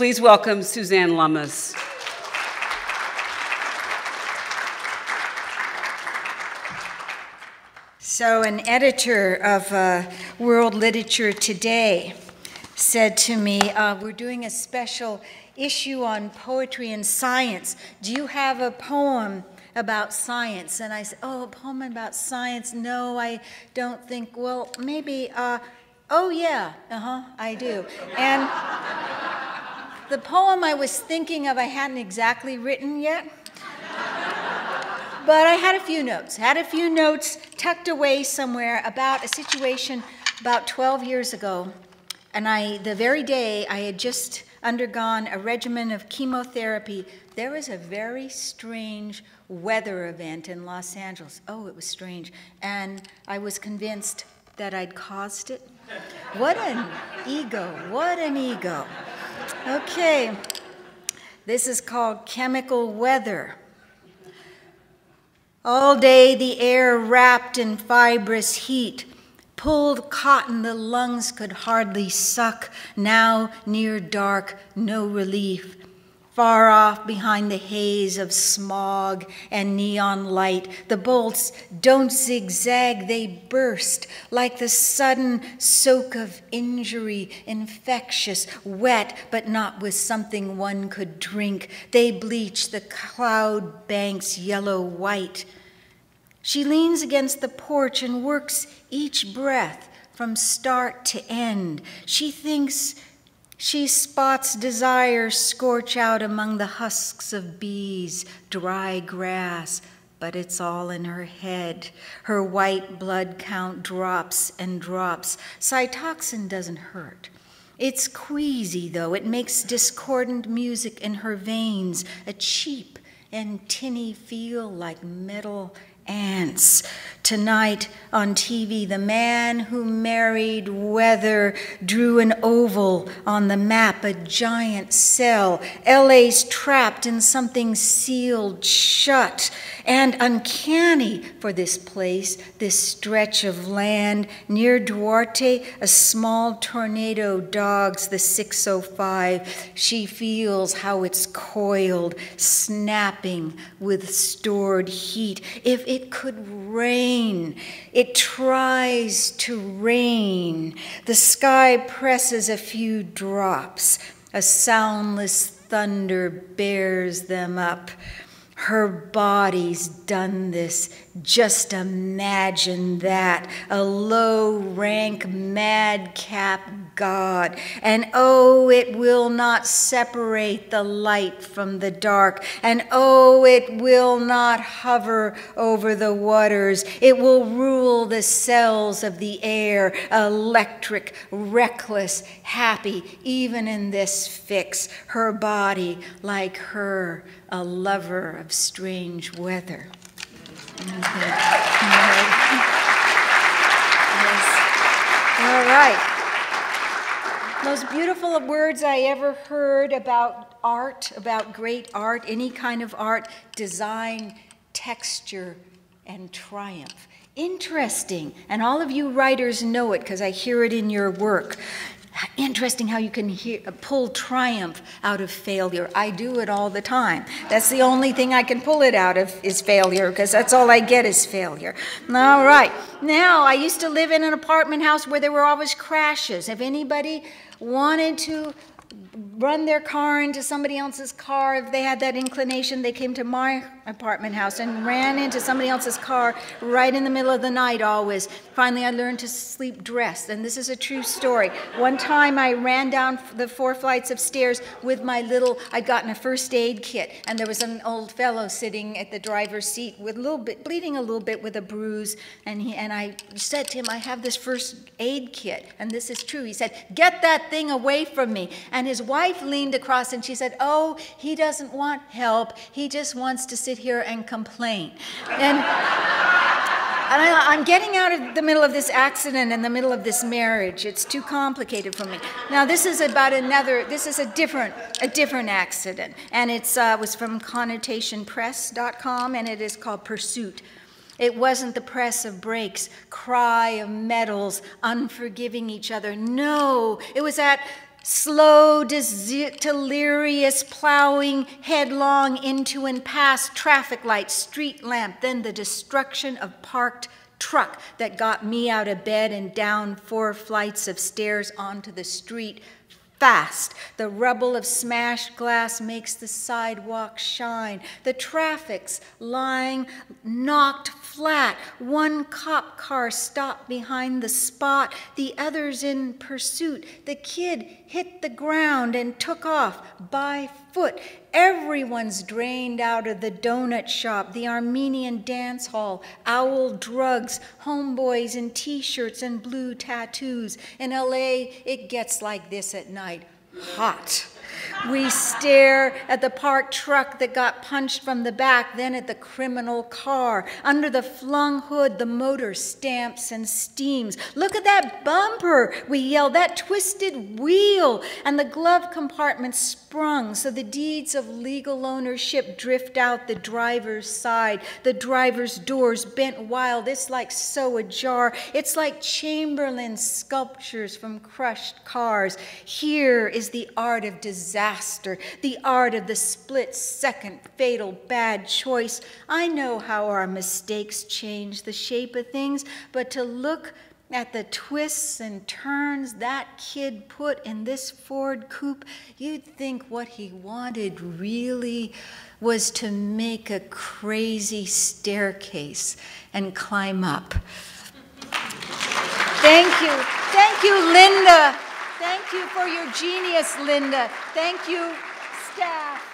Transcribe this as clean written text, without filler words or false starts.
Please welcome Suzanne Lummis. So an editor of World Literature Today said to me, we're doing a special issue on poetry and science. Do you have a poem about science? And I said, oh, a poem about science? No, I don't think. Well, maybe, oh yeah, I do. And the poem I was thinking of, I hadn't exactly written yet. But I had a few notes tucked away somewhere about a situation about 12 years ago. And the very day I had just undergone a regimen of chemotherapy, there was a very strange weather event in Los Angeles. Oh, it was strange. And I was convinced that I'd caused it. What an ego, what an ego. Okay, this is called Chemical Weather. All day the air wrapped in fibrous heat, pulled cotton the lungs could hardly suck, now near dark, no relief. Far off behind the haze of smog and neon light, the bolts don't zigzag, they burst like the sudden soak of injury, infectious, wet, but not with something one could drink. They bleach the cloud banks yellow-white. She leans against the porch and works each breath from start to end. She thinks she spots desire scorch out among the husks of bees, dry grass, but it's all in her head. Her white blood count drops and drops. Cytoxin doesn't hurt. It's queasy, though. It makes discordant music in her veins, a cheap and tinny feel like metal ants. Tonight on TV, the man who married weather drew an oval on the map, a giant cell. LA's trapped in something sealed shut and uncanny for this place, this stretch of land. Near Duarte, a small tornado dogs the 605. She feels how it's coiled, snapping with stored heat. If it could rain, it tries to rain. The sky presses a few drops. A soundless thunder bears them up. Her body's done this. Just imagine that. A low-rank madcap god. And oh, it will not separate the light from the dark. And oh, it will not hover over the waters. It will rule the cells of the air. Electric, reckless, happy, even in this fix. Her body, like her, a lover of strange weather. Yes. All right. Most beautiful words I ever heard about art, about great art, any kind of art, design, texture, and triumph. Interesting, and all of you writers know it because I hear it in your work. Interesting how you can pull triumph out of failure. I do it all the time. That's the only thing I can pull it out of is failure, because that's all I get is failure. All right. Now, I used to live in an apartment house where there were always crashes. If anybody wanted to run their car into somebody else's car, if they had that inclination, they came to my apartment house and ran into somebody else's car right in the middle of the night always. Finally, I learned to sleep dressed, and this is a true story. One time I ran down the 4 flights of stairs with my I'd gotten a first aid kit, and there was an old fellow sitting at the driver's seat with bleeding a little bit with a bruise, and I said to him, I have this first aid kit, and this is true. He said, get that thing away from me. And his wife leaned across and she said, oh, he doesn't want help. He just wants to sit here and complain. And I'm getting out of the middle of this accident in the middle of this marriage. It's too complicated for me. Now, this is about this is a different accident. And it was from connotationpress.com, and it is called Pursuit. It wasn't the press of brakes, cry of metals, unforgiving each other. No, it was at slow, delirious, plowing headlong into and past traffic lights, street lamp, then the destruction of parked truck that got me out of bed and down 4 flights of stairs onto the street. Fast. The rubble of smashed glass makes the sidewalk shine. The traffic's lying knocked flat. 1 cop car stopped behind the spot, the others in pursuit. The kid hit the ground and took off by foot. Everyone's drained out of the donut shop, the Armenian dance hall, owl drugs, homeboys in t-shirts and blue tattoos. In LA, it gets like this at night. Hot. We stare at the parked truck that got punched from the back, then at the criminal car. Under the flung hood, the motor stamps and steams. Look at that bumper, we yell, that twisted wheel. And the glove compartment sprung, so the deeds of legal ownership drift out the driver's side. The driver's doors bent wild. It's like so ajar. It's like Chamberlain sculptures from crushed cars. Here is the art of disaster, the art of the split-second fatal bad choice. I know how our mistakes change the shape of things, but to look at the twists and turns that kid put in this Ford coupe, you'd think what he wanted really was to make a crazy staircase and climb up. Thank you, Linda. Thank you for your genius, Linda. Thank you, staff.